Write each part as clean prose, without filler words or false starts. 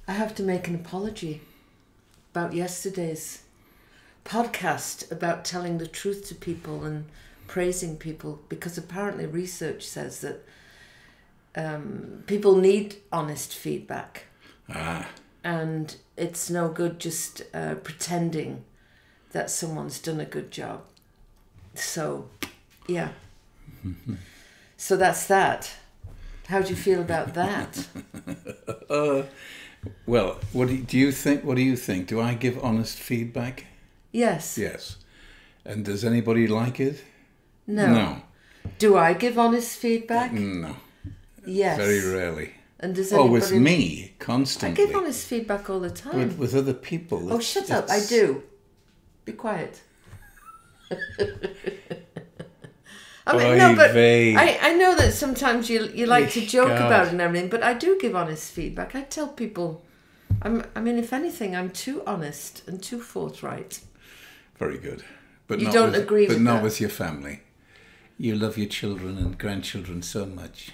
I have to make an apology about yesterday's podcast about telling the truth to people and praising people, because apparently research says that people need honest feedback. And it's no good just pretending that someone's done a good job. So, yeah. So that's that. How do you feel about that? Well, what do you think? What do you think? Do I give honest feedback? Yes. Yes. And does anybody like it? No. No. Do I give honest feedback? No. Yes. Very rarely. And does anybody... with me, constantly. I give honest feedback all the time. With other people. Oh, shut up. I do. Be quiet. I mean, no, but I know that sometimes you like to joke about it and everything, but I do give honest feedback. I tell people, I mean, if anything, I'm too honest and too forthright. Very good. But you don't agree with that? But not with your family. You love your children and grandchildren so much.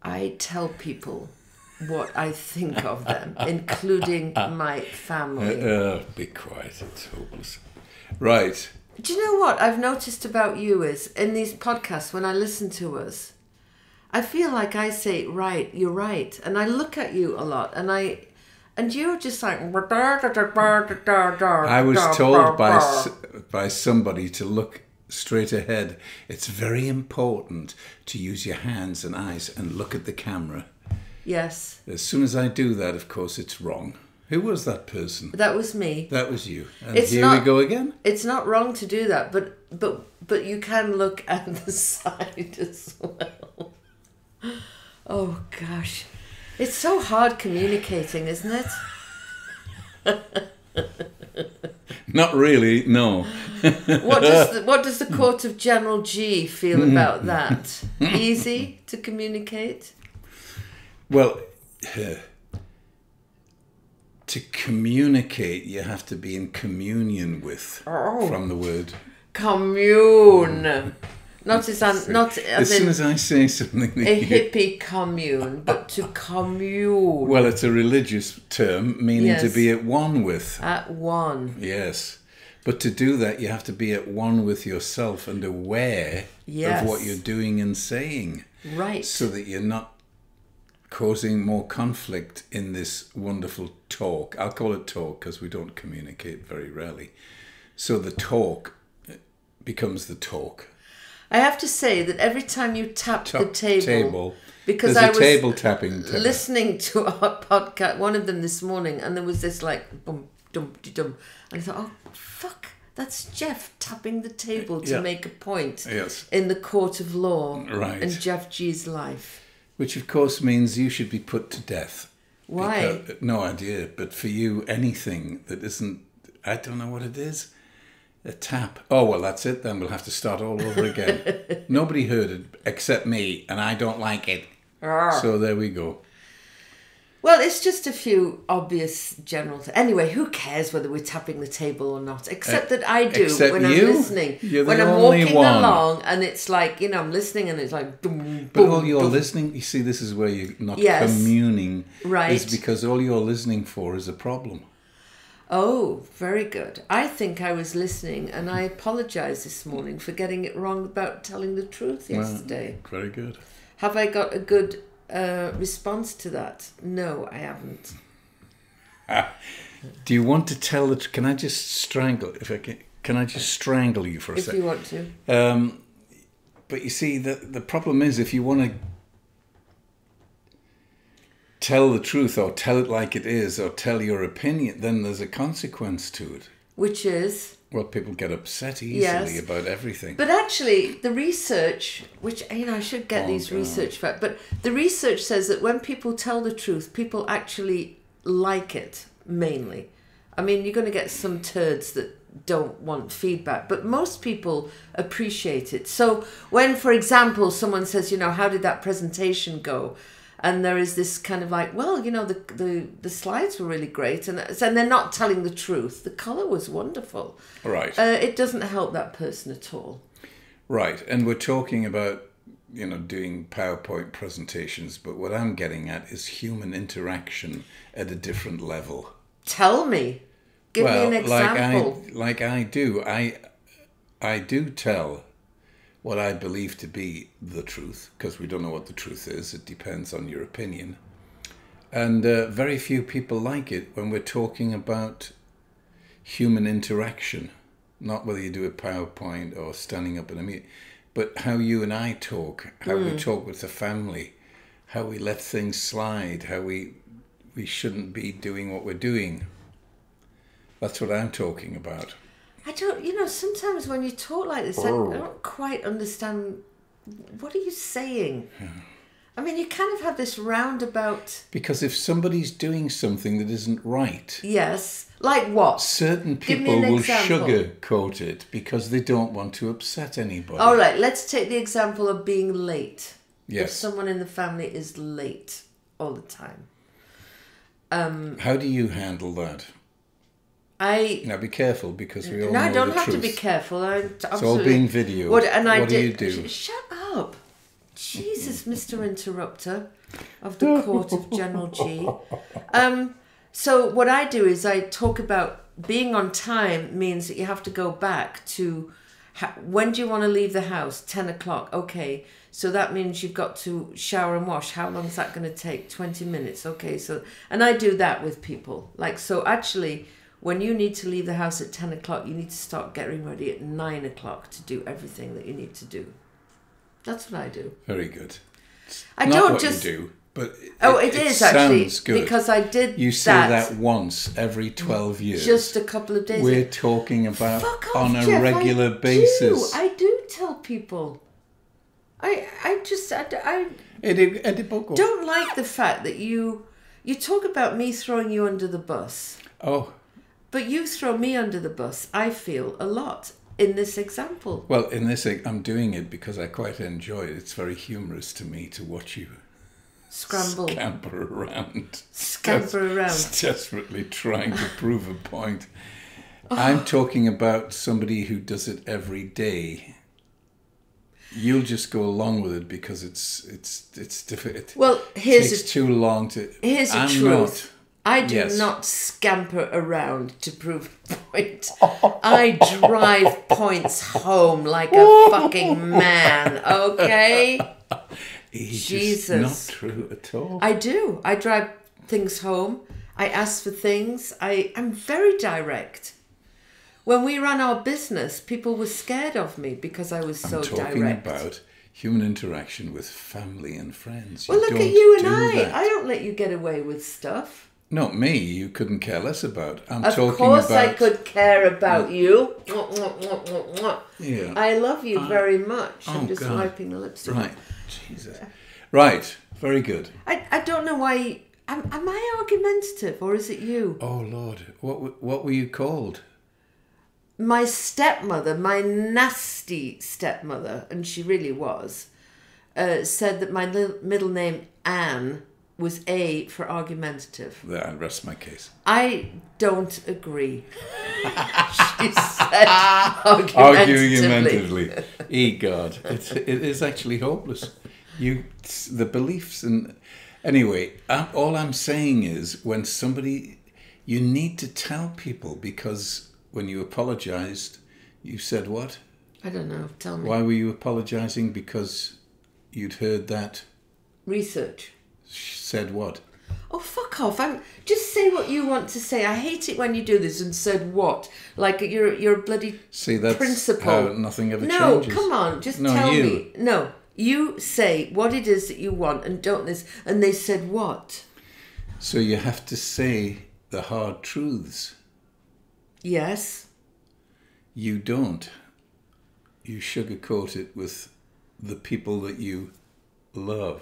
I tell people what I think of them, including my family. Be quiet. It's hopeless. Right. Do you know what I've noticed about you is, in these podcasts, when I listen to us, I feel like I say, right, you're right. And I look at you a lot, and you're just like... I was told by somebody to look straight ahead. It's very important to use your hands and eyes and look at the camera. Yes. As soon as I do that, of course, it's wrong. Who was that person? That was me. That was you. And here we go again? It's not wrong to do that, but you can look at the side as well. Oh, gosh. It's so hard communicating, isn't it? Not really, no. What does the Court of General G feel about that? Easy to communicate? Well... to communicate, you have to be in communion with, from the word commune. Not as soon as I say something, a hippie commune, but to commune. Well, it's a religious term meaning to be at one with. At one. Yes, but to do that, you have to be at one with yourself and aware of what you're doing and saying. Right. So that you're not causing more conflict in this wonderful talk. I'll call it talk because we don't communicate very rarely. So the talk becomes the talk. I have to say that every time you tap the table, because there's I was table tapping listening to our podcast, one of them this morning, and there was this like bum dum dum, and I thought, oh fuck, that's Jeff tapping the table to make a point in the court of law in Jeff G's life. Which, of course, means you should be put to death. Why? No idea. But for you, anything that isn't... I don't know what it is. A tap. Oh, well, that's it. Then we'll have to start all over again. Nobody heard it except me, and I don't like it. So there we go. Well, it's just a few obvious general... Anyway, who cares whether we're tapping the table or not? Except that I do when I'm listening. When I'm walking along and it's like, I'm listening and it's like... Boom, but all you're listening... You see, this is where you're not communing. Right. Is because all you're listening for is a problem. Oh, very good. I think I was listening and I apologise this morning for getting it wrong about telling the truth yesterday. Well, very good. Have I got a good... response to that? No, I haven't. Do you want to tell it? Can I just strangle? Can I just strangle you for a second? If you want to. But you see, the problem is, if you want to tell the truth or tell it like it is or tell your opinion, then there's a consequence to it. Which is? Well, people get upset easily about everything. But actually, the research, which, I should get these research facts, but the research says that when people tell the truth, people actually like it, mainly. I mean, you're going to get some turds that don't want feedback, but most people appreciate it. So when, for example, someone says, how did that presentation go? And there is this kind of like, well, the slides were really great. And they're not telling the truth. The colour was wonderful. Right. It doesn't help that person at all. Right. And we're talking about doing PowerPoint presentations, but what I'm getting at is human interaction at a different level. Tell me. Give me an example. Like I do. I do tell what I believe to be the truth, because we don't know what the truth is. It depends on your opinion. And very few people like it when we're talking about human interaction. Not whether you do a PowerPoint or standing up in a meeting, but how you and I talk, how we talk with the family, how we let things slide, how we shouldn't be doing what we're doing. That's what I'm talking about. I don't, sometimes when you talk like this, I don't quite understand, what are you saying? Yeah. I mean, you kind of have this roundabout... Because if somebody's doing something that isn't right... Yes. Like what? Certain people will sugarcoat it because they don't want to upset anybody. All right, let's take the example of being late. Yes. If someone in the family is late all the time. How do you handle that? Now be careful, because we all know the truth. No, I don't have to be careful. It's all being videoed. What do you do? Shut up. Jesus, Mr. Interrupter of the Court of General G. So what I do is I talk about being on time means that you have to go back to when do you want to leave the house? 10 o'clock. Okay. So that means you've got to shower and wash. How long is that going to take? 20 minutes. Okay. So, and I do that with people. So actually, when you need to leave the house at 10 o'clock, you need to start getting ready at 9 o'clock to do everything that you need to do. That's what I do. Very good. I Not don't what just... you do, but it is actually good. Because I did. You say that once every 12 years. Just a couple of days. We're talking about Fuck off, on a Jeff, regular basis. I do tell people. I don't like the fact that you talk about me throwing you under the bus. Oh. But you throw me under the bus, I feel, a lot in this example. Well, in this, I'm doing it because I quite enjoy it. It's very humorous to me to watch you scamper around. Desperately trying to prove a point. I'm talking about somebody who does it every day. You'll just go along with it because it's difficult. Well, it takes too long to. Here's the truth. I do not scamper around to prove a point. I drive points home like a fucking man, okay? Jesus. Not true at all. I do. I drive things home. I ask for things. I'm very direct. When we ran our business, people were scared of me because I was so direct. I'm talking about human interaction with family and friends. Well, look at you and I. I don't let you get away with stuff. Not me. You couldn't care less about. Of course I could care about you. Yeah. I love you very much. I'm just wiping the lipstick. Right. Jesus. Right. Very good. I don't know why... Am I argumentative or is it you? Oh, Lord. What were you called? My stepmother, my nasty stepmother, and she really was, said that my middle name, Anne, was A for argumentative. There, I rest my case. I don't agree. She said argumentatively. God, it is actually hopeless. The beliefs and anyway. All I'm saying is, when somebody, you need to tell people, because when you apologized, you said what? I don't know. Tell me. Why were you apologizing? Because you'd heard that research. Said what? Oh, fuck off. Just say what you want to say. I hate it when you do this and said what. Like you're a bloody principal. How nothing ever changes. No, come on. Just tell me. No, you say what it is that you want and don't this. And they said what? So you have to say the hard truths. Yes. You don't. You sugarcoat it with the people that you love.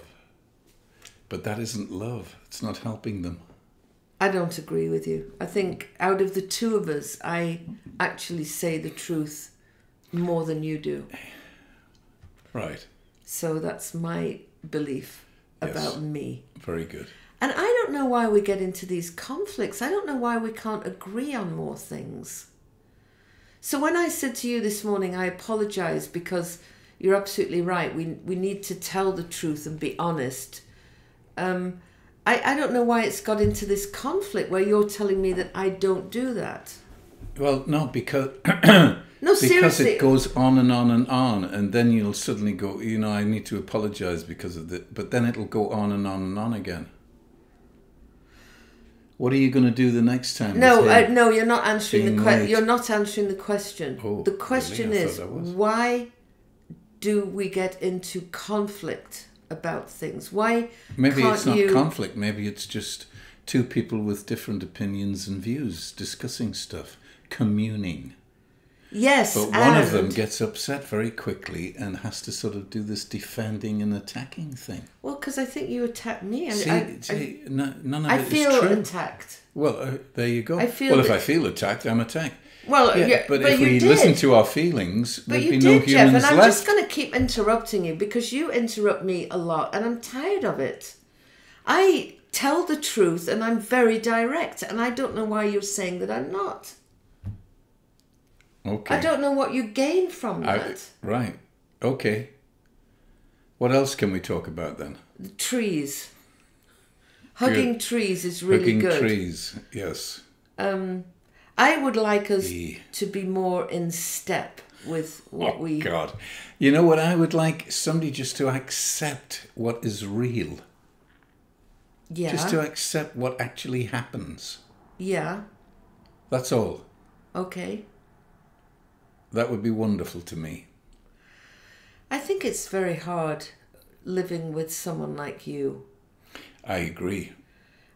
But that isn't love. It's not helping them. I don't agree with you. I think out of the two of us, I actually say the truth more than you do. Right. So that's my belief about me. Very good. And I don't know why we get into these conflicts. I don't know why we can't agree on more things. So when I said to you this morning, I apologise because you're absolutely right. We need to tell the truth and be honest. I don't know why it's got into this conflict where you're telling me that I don't do that. Well, no, because No, because seriously. it goes on and on and on, and then you'll suddenly go, I need to apologise because of that. But then it'll go on and on and on again. What are you going to do the next time? No, no, you're not answering the question. late? You're not answering the question. Oh, the question really? I is, thought I was. why do we get into conflict about things? Why Maybe can't it's not you... conflict. Maybe it's just two people with different opinions and views discussing stuff, communing. Yes, But one of them gets upset very quickly and has to sort of do this defending and attacking thing. Well, because I think you attacked me. None of I it is feel true. attacked. Well, there you go. I feel well, if that- I feel attacked, I'm attacked. Well, Yeah, but if you we did. listen to our feelings, But there'd you be did, no Jeff, humans and I'm left. just going to keep interrupting you because you interrupt me a lot, and I'm tired of it. I tell the truth, and I'm very direct, and I don't know why you're saying that I'm not. Okay. I don't know what you gain from that. Right. Okay. What else can we talk about then? The trees. Hugging trees is really Hugging good. trees, yes. I would like us Yeah. to be more in step with what we... God. You know what I would like? Somebody just to accept what is real. Yeah. Just to accept what actually happens. Yeah. That's all. Okay. That would be wonderful to me. I think it's very hard living with someone like you. I agree.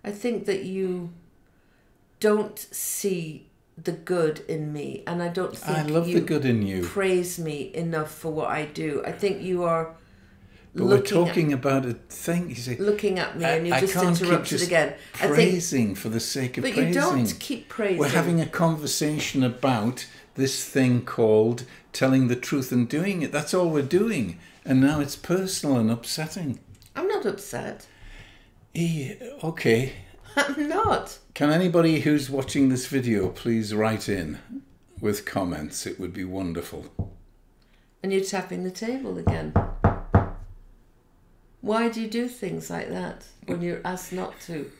I think that you don't see the good in me, and I don't think I love you the good in you. praise me enough for what I do. I think you are But we're talking about a thing. You see, looking at me, and you I just can't keep interrupted just again. praising for the sake of But praising. you don't keep praising. We're having a conversation about this thing called telling the truth and doing it. That's all we're doing. And now it's personal and upsetting. I'm not upset. Okay. I'm not. Can anybody who's watching this video please write in with comments? It would be wonderful. And you're tapping the table again. Why do you do things like that when you're asked not to?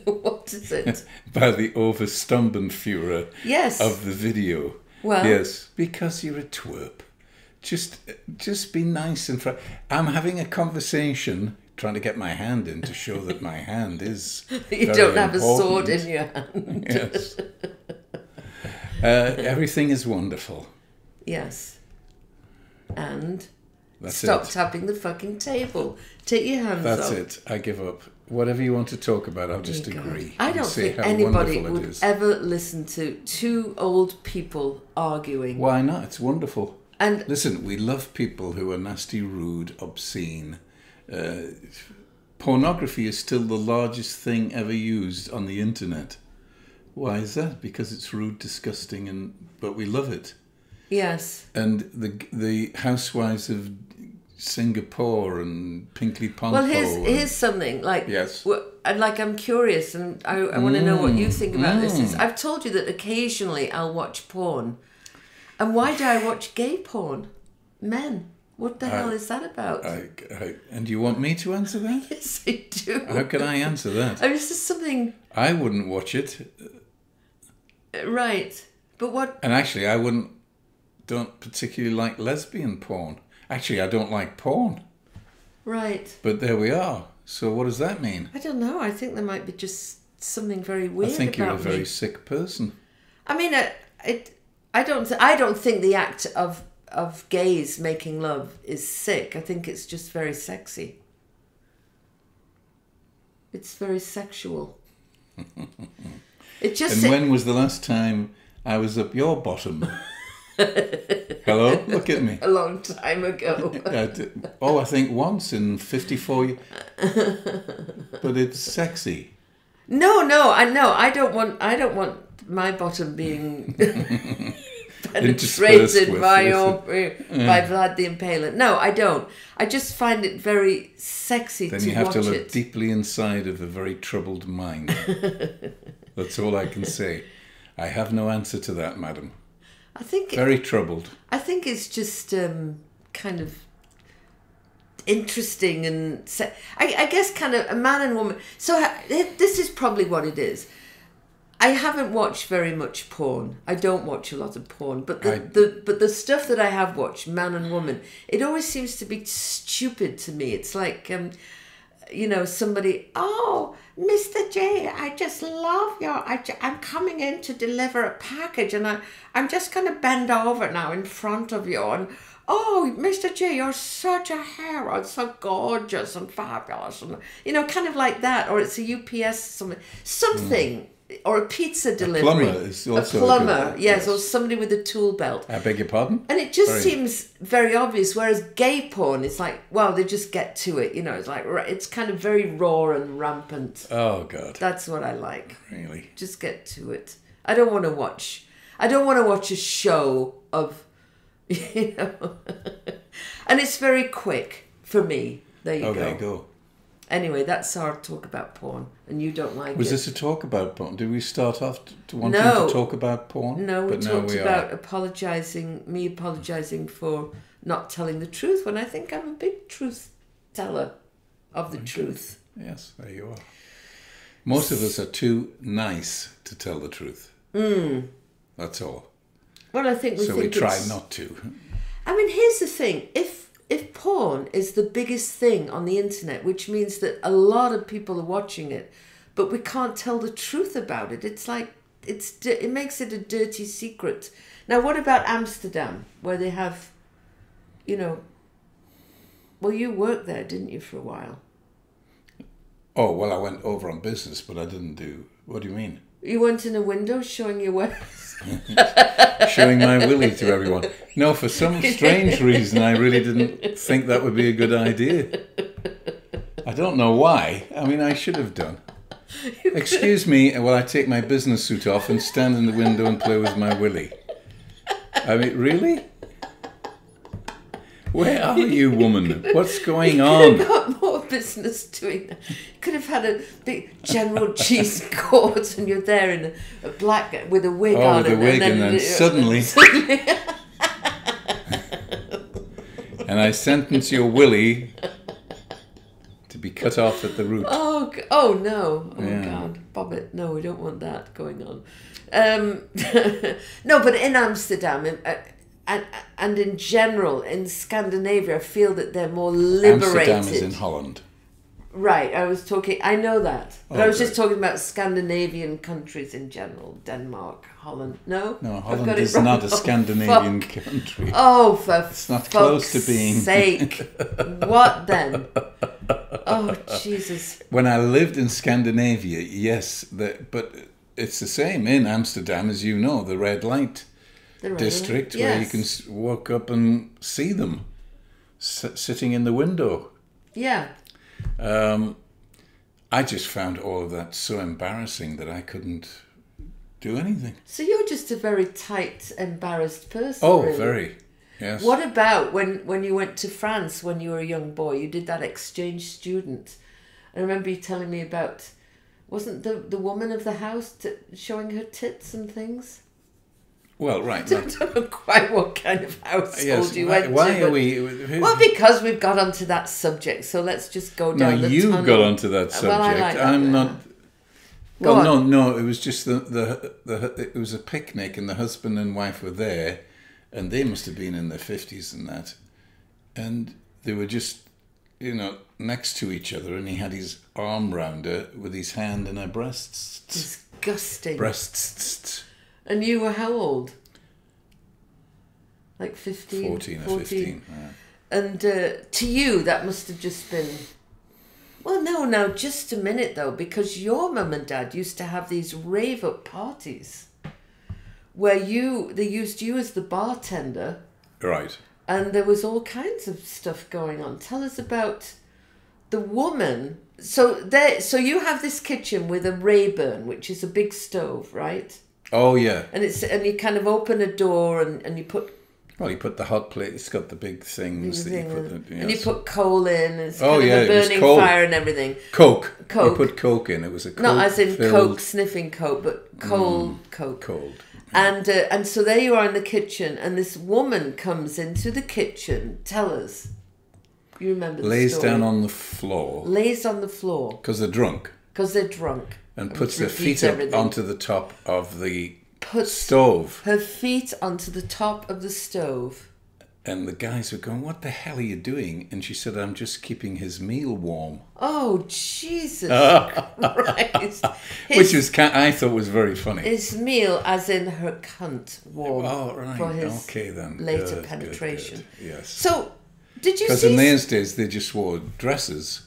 What is it? By the Overstumbenführer Yes. of the video. Well. Yes, because you're a twerp. Just be nice and I'm having a conversation, trying to get my hand in to show that my hand is You very don't have important. a sword in your hand. Yes. Everything is wonderful. Yes. And That's stop it. tapping the fucking table. Take your hands That's off. it. I give up. Whatever you want to talk about, I'll just Dear God. agree. I and don't say think how anybody wonderful it would is. ever listen to two old people arguing. Why not? It's wonderful. And Listen, we love people who are nasty, rude, obscene. Pornography is still the largest thing ever used on the internet. Why is that? Because it's rude, disgusting, but we love it. yes. And the housewives of Singapore and Pinkley Ponko. Well, here's something like Yes. I'm curious, and I want to know what you think about this. I've told you that occasionally I'll watch porn, and why do I watch gay porn? Men. What the hell is that about? And you want me to answer that? Yes, I do. How can I answer that? I mean, it's just something, I wouldn't watch it. right? But what? And actually, don't particularly like lesbian porn. Actually, I don't like porn. Right. But there we are. So what does that mean? I don't know. I think there might be just something very weird I think about you're a very me. sick person. I mean, I don't think the act of gays making love is sick. I think it's just very sexy. It's very sexual. It just. And when was the last time I was up your bottom? Hello? Look at me. A long time ago. I think once in 54 years. But it's sexy. No, I don't want my bottom being penetrated with- by Vlad the Impaler. No, I don't. I just find it very sexy Then to you have watch to look it. deeply inside of a very troubled mind. That's all I can say. I have no answer to that, madam. I think Very troubled. I think it's just kind of interesting and I guess kind of a man and woman. So this is probably what it is. I haven't watched very much porn. I don't watch a lot of porn, but the stuff that I have watched, man and woman, it always seems to be stupid to me. It's like, you know, somebody, oh, Mr. J, I just love I'm coming in to deliver a package, and I'm just going to bend over now in front of you, and oh, Mr. J, you're such a hero, it's so gorgeous and fabulous, and you know, kind of like that. Or it's a UPS something. Or a pizza delivery. A plumber is also a plumber, yes, or somebody with a tool belt. I beg your pardon? And it just seems very obvious, whereas gay porn, it's like, well, they just get to it, you know, it's like, it's kind of very raw and rampant. Oh, God. That's what I like. Really? Just get to it. I don't want to watch a show of, you know, and it's very quick for me. There you go. There you go. Anyway, that's our talk about porn, and you don't like it. Was this a talk about porn? Did we start off to wanting to talk about porn? No, we talked about me apologising for not telling the truth, when I think I'm a big truth teller of the truth. Yes, there you are. Most of us are too nice to tell the truth. That's all. Well, I think we try not to. I mean, here's the thing. If porn is the biggest thing on the internet, which means that a lot of people are watching it, but we can't tell the truth about it, it's like, it makes it a dirty secret. Now, what about Amsterdam, where they have, you know, well, you worked there, didn't you, for a while? Oh, well, I went over on business, but I didn't do... What do you mean? You went in a window showing your wares? Showing my willy to everyone. No, for some strange reason, I really didn't think that would be a good idea. I don't know why. I mean, I should have done. Excuse me while I take my business suit off and stand in the window and play with my willy. I mean, really? Where are you, woman? What's going on? You could have got more business doing that. You could have had a big General Cheese court, and you're there in a black with a wig on. With a wig, and then suddenly... and I sentence your willy to be cut off at the root. Oh no! Oh yeah. God, Bobbit! No, we don't want that going on. No, but in Amsterdam. And in general, in Scandinavia, I feel that they're more liberated. Amsterdam is in Holland. Right, I know that. But I was just talking about Scandinavian countries in general. Denmark, Holland. No? No, Holland is not a Scandinavian country. Oh, for it's not close to being. Sake. What then? Oh, Jesus. When I lived in Scandinavia, yes, but it's the same in Amsterdam, as you know, the red light district, where you can walk up and see them sitting in the window. Yeah. I just found all of that so embarrassing that I couldn't do anything. So you're just a very tight, embarrassed person. Oh, really. Very. Yes. What about when you went to France when you were a young boy? You did that exchange student. I remember you telling me about, wasn't the woman of the house showing her tits and things? Well, right. I don't know quite what kind of household you went to. Why are we... Well, because we've got onto that subject, so let's just go down the tunnel. No, you got onto that subject. Well, I like that. I'm not... Well, no, it was just it was a picnic, and the husband and wife were there, and they must have been in their 50s and that, and they were just, you know, next to each other, and he had his arm round her with his hand in her breasts. Disgusting. Breasts. And you were how old? Like 15? 14 or 15. Yeah. And to you, that must have just been... Well, no, now, just a minute, though, because your mum and dad used to have these rave-up parties where they used you as the bartender. Right. And there was all kinds of stuff going on. Tell us about the woman... So you have this kitchen with a Rayburn, which is a big stove, right? Oh, yeah. And you kind of open a door and you put... Well, you put the hot plate. It's got the big things that you put... And you put coal in, and it's kind of a burning fire and everything. Coke. You put Coke in. It was a Coke not as in filled... Coke, sniffing Coke, but cold Coke. Cold. And so there you are in the kitchen, and this woman comes into the kitchen. Tell us. You remember the Lays story. down on the floor. Lays on the floor. Because they're drunk. Because they're drunk. And puts their feet up onto the top of the Puts stove. her feet onto the top of the stove. And the guys were going, what the hell are you doing? And she said, I'm just keeping his meal warm. Oh, Jesus Christ. Which was, I thought was very funny. His meal, as in her cunt, warm. Oh, right. For his later penetration. Good. Yes. So, did you see... Because in those days, they just wore dresses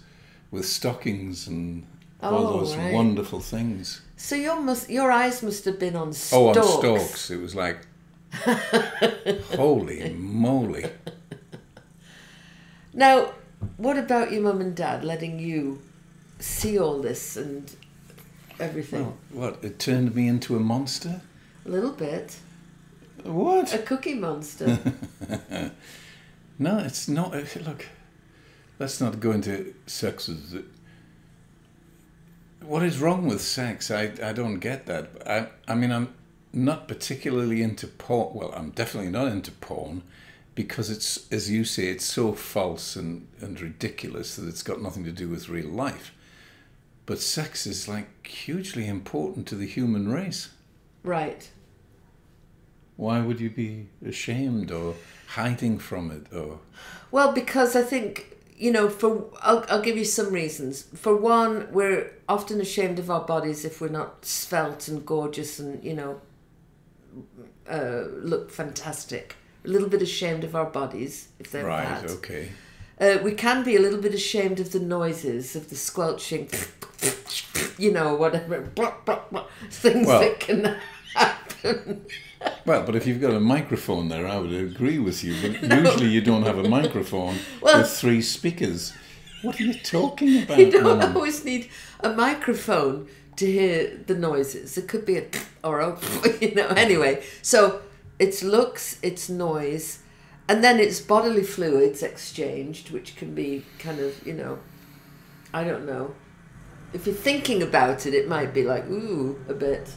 with stockings and all those wonderful things. So your eyes must have been on stalks. Oh, on stalks. It was like... Holy moly. Now, what about your mum and dad letting you see all this and everything? Well, what? It turned me into a monster? A little bit. What? A cookie monster. No, it's not. Look, let's not go into sex. What is wrong with sex? I don't get that. I mean, I'm not particularly into porn. Well, I'm definitely not into porn because it's, as you say, it's so false and ridiculous that it's got nothing to do with real life. But sex is like hugely important to the human race. Right. Why would you be ashamed or hiding from it? Or well, because I think, you know, I'll give you some reasons. For one, we're often ashamed of our bodies if we're not svelte and gorgeous and, you know, look fantastic. A little bit ashamed of our bodies if they're bad. Right, okay. We can be a little bit ashamed of the noises, of the squelching, you know, whatever, things that can happen. Well, but if you've got a microphone there, I would agree with you. But usually you don't have a microphone with 3 speakers. What are you talking about? You don't always need a microphone to hear the noises. It could be a or a, you know. Anyway, so it's looks, it's noise, and then it's bodily fluids exchanged, which can be kind of, you know, I don't know. If you're thinking about it, it might be like, ooh, a bit.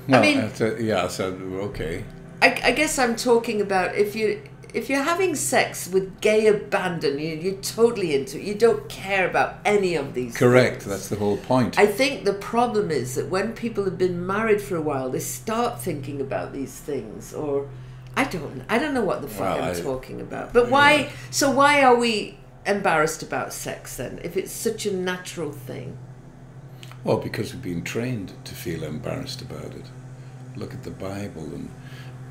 Well, I mean, yeah, so, okay. I guess I'm talking about if you're having sex with gay abandon, you're totally into it. You don't care about any of these Correct, things. That's the whole point. I think the problem is that when people have been married for a while, they start thinking about these things, or I don't know what the fuck I'm talking about. But why? Yeah. So why are we embarrassed about sex then, if it's such a natural thing? Well, because we've been trained to feel embarrassed about it. Look at the Bible and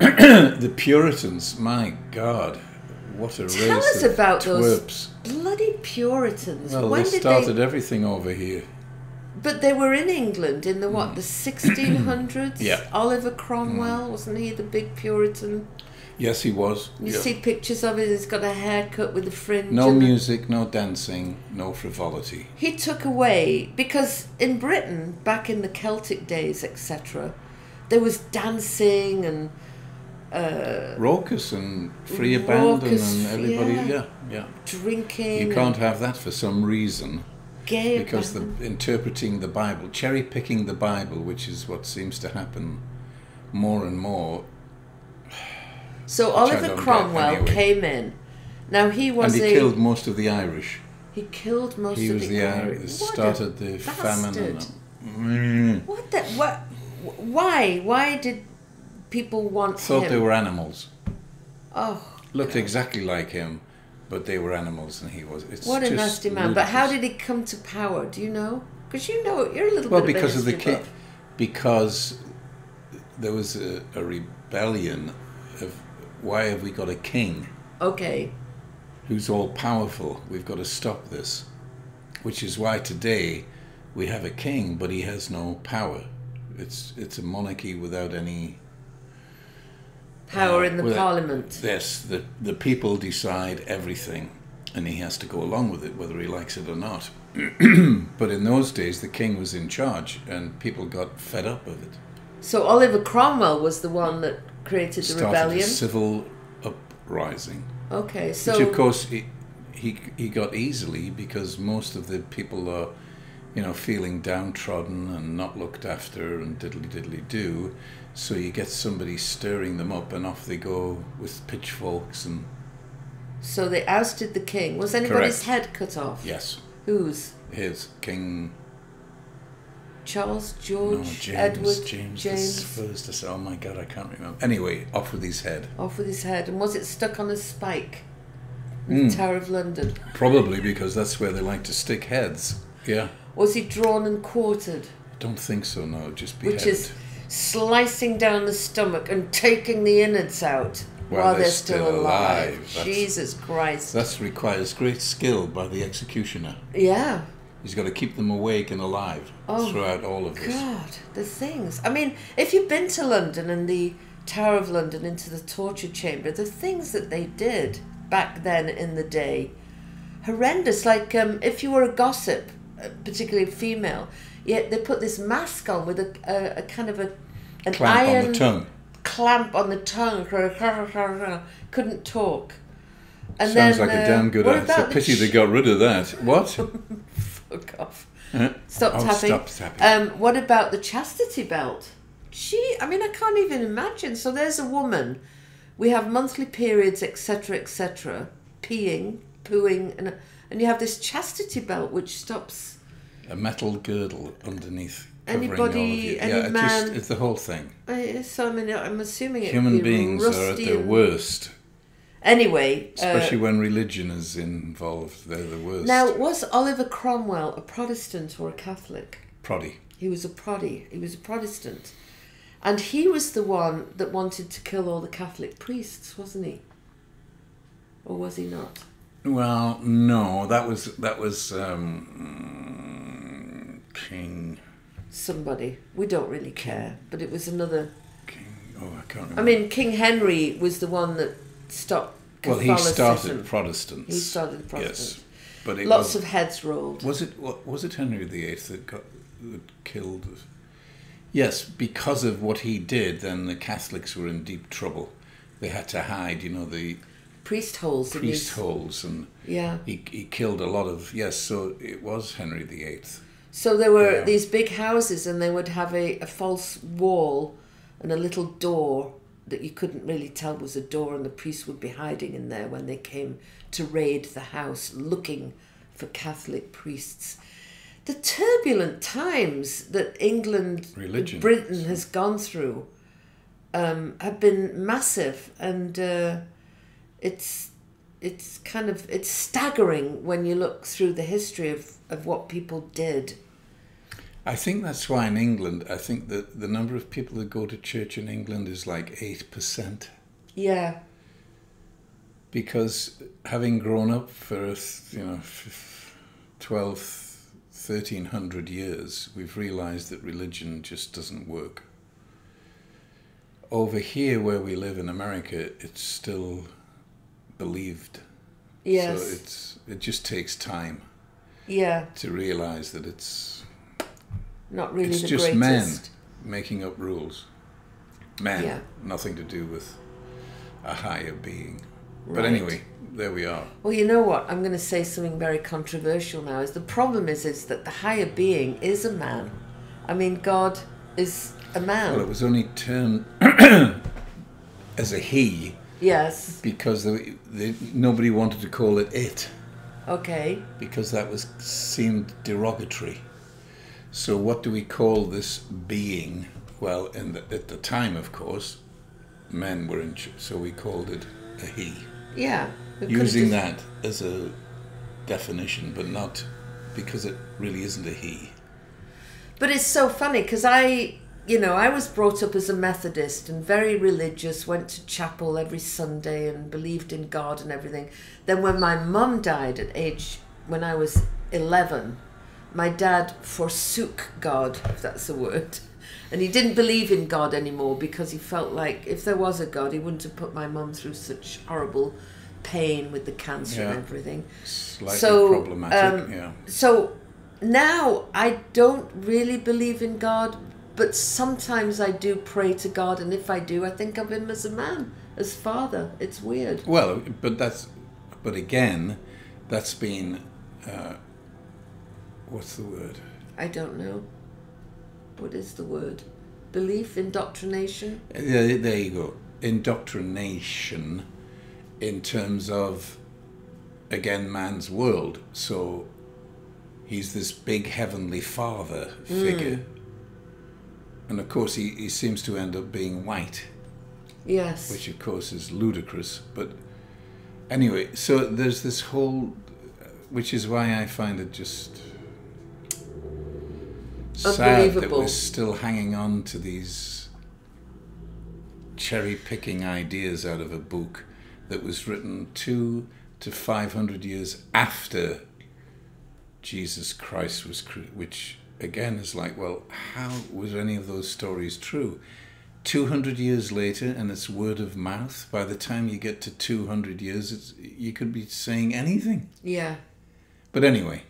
the Puritans. My God, what a race of twerps. Tell us about those bloody Puritans. Well, when they started everything over here. But they were in England in the what, the 1600s? Yeah. Oliver Cromwell, wasn't he the big Puritan? Yes, he was. You see pictures of it, he's got a haircut with a fringe. No music, no dancing, no frivolity. He took away, because in Britain, back in the Celtic days, etc., there was dancing and... raucous and free abandon and everybody, yeah. Drinking. You can't have that for some reason. Gay because interpreting the Bible, cherry-picking the Bible, which is what seems to happen more and more... So Oliver Cromwell came in. Now he was and he killed most of the Irish. He killed most of the Irish. He started the famine. What the? What? Why? Why did people want him? Thought they were animals. Oh. Looked exactly like him, but they were animals, and he was. It's what a just nasty man! ludicrous. But how did he come to power? Do you know? Because you know you're a little well, bit. Well, because of the king. Because there was a rebellion of. Why have we got a king? Okay. Who's all powerful? We've got to stop this. Which is why today we have a king, but he has no power. It's a monarchy without any power in the parliament. Yes, the people decide everything, and he has to go along with it, whether he likes it or not. But in those days, the king was in charge, and people got fed up of it. So Oliver Cromwell was the one that created the rebellion? Started a civil uprising. Okay, so... Which, of course, he got easily, because most of the people are feeling downtrodden and not looked after and diddly-diddly-do. So you get somebody stirring them up, and off they go with pitchforks and... So they ousted the king. Was anybody's Correct. head cut off? Yes. Whose? His, King... Charles, George, No, James, Edward, James the first. Oh my God, I can't remember. Anyway, off with his head. Off with his head. And was it stuck on a spike in the Tower of London? Probably because that's where they like to stick heads. Yeah. Was he drawn and quartered? I don't think so, no. Just beheaded. Which is slicing down the stomach and taking the innards out while they're still alive. Jesus Christ. That requires great skill by the executioner. Yeah. He's got to keep them awake and alive throughout all of this. God, the things. I mean, if you've been to London and the Tower of London into the torture chamber, the things that they did back then in the day, horrendous. Like if you were a gossip, particularly female, yet they put this mask on with a kind of an Clamp iron on the tongue. Clamp on the tongue. Couldn't talk. And Sounds then, like a damn good idea. It's a pity they got rid of that. What? Fuck off. Stop tapping. Stop tapping. What about the chastity belt? I can't even imagine. So there's a woman. We have monthly periods, etc., etc., peeing, pooing, and you have this chastity belt which stops... A metal girdle underneath. Anybody, any man... It's the whole thing. So, I'm assuming Human beings are at their worst. Anyway... Especially when religion is involved, they're the worst. Now, was Oliver Cromwell a Protestant or a Catholic? Proddy. He was a proddy. He was a Protestant. And he was the one that wanted to kill all the Catholic priests, wasn't he? Or was he not? Well, no, that was King... Somebody. We don't really care, but it was another... King... Oh, I can't remember. I mean, King Henry was the one that stopped Catholicism. Well, he started Protestants. He started Protestants. Yes, but lots of heads rolled. Was it Henry VIII that killed? Yes, because of what he did, then the Catholics were in deep trouble. They had to hide, the priest holes. And yeah, he killed a lot of. Yes, so it was Henry VIII. So there were these big houses, and they would have a false wall and a little door that you couldn't really tell was a door, and the priest would be hiding in there when they came to raid the house looking for Catholic priests. The turbulent times that Britain has gone through have been massive, and it's staggering when you look through the history of what people did. I think that's why in England, I think that the number of people that go to church in England is like 8%. Yeah. Because having grown up for 1,1300 years, we've realised that religion just doesn't work. Over here where we live in America, it's still believed. Yes. So it just takes time. Yeah. To realise that it's not really it's the just greatest. Men making up rules. Men, nothing to do with a higher being. Right. But anyway, there we are. Well, you know what? I'm going to say something very controversial now. Is the problem is that the higher being is a man. I mean, God is a man. Well, it was only termed as a he. Yes. Because nobody wanted to call it it. Okay. Because that seemed derogatory. So what do we call this being? Well, at the time, of course, men were so we called it a he. Yeah. Using that as a definition, but not because it really isn't a he. But it's so funny because I was brought up as a Methodist and very religious, went to chapel every Sunday and believed in God and everything. Then when my mum died when I was 11, my dad forsook God, if that's a word. And he didn't believe in God anymore because he felt like if there was a God, he wouldn't have put my mum through such horrible pain with the cancer and everything. Slightly problematic, So now I don't really believe in God, but sometimes I do pray to God, and if I do, I think of him as a man, as father. It's weird. Well, but again, that's been, what's the word? I don't know. What is the word? Belief, indoctrination? There you go. Indoctrination in terms of, again, man's world. So he's this big heavenly father figure. And of course he seems to end up being white. Yes. Which of course is ludicrous. But anyway, so there's this whole, which is why I find it just sad that we're still hanging on to these cherry-picking ideas out of a book that was written 200 to 500 years after Jesus Christ was, which again is like, well, how was any of those stories true? 200 years later, and it's word of mouth. By the time you get to 200 years, you could be saying anything. Yeah. But anyway,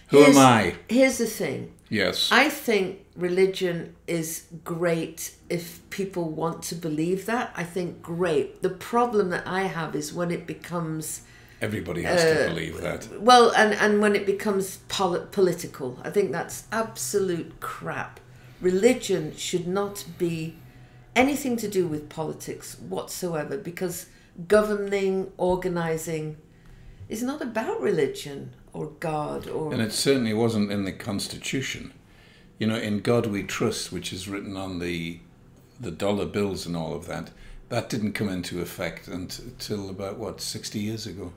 who am I? Here's the thing. Yes. I think religion is great if people want to believe that. I think great. The problem that I have is when it becomes... Everybody has to believe that. Well, and when it becomes political. I think that's absolute crap. Religion should not be anything to do with politics whatsoever, because governing, organising is not about religion or God. And it certainly wasn't in the Constitution. You know, in God We Trust, which is written on the dollar bills and all of that, that didn't come into effect until about, 60 years ago.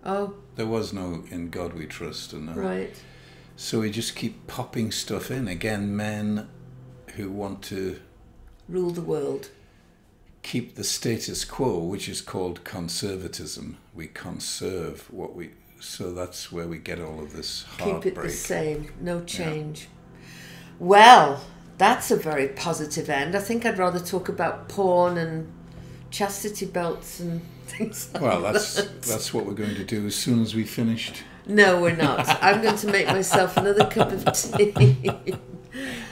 Oh. There was no in God We Trust. Right. So we just keep popping stuff in. Again, men who want to rule the world, keep the status quo, which is called conservatism. We conserve what we... So that's where we get all of this heartbreak. Keep it the same, no change. Yeah. Well, that's a very positive end. I think I'd rather talk about porn and chastity belts and things like that. Well, that's what we're going to do as soon as we've finished. No, we're not. I'm going to make myself another cup of tea.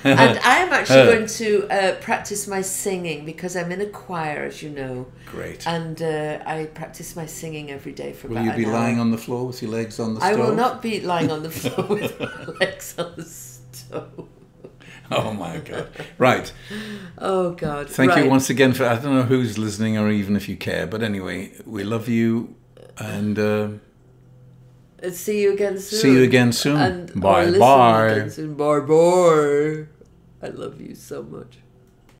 And I am actually going to practice my singing, because I'm in a choir, as you know. Great. And I practice my singing every day for about an hour. Will you be lying on the floor with your legs on the stove? I will not be lying on the floor with my legs on the stove. Oh my God. Right. Oh God. Thank you once again for, I don't know who's listening or even if you care, but anyway, we love you, and see you again soon. See you again soon. And bye bye. Again soon. Bye bye. I love you so much.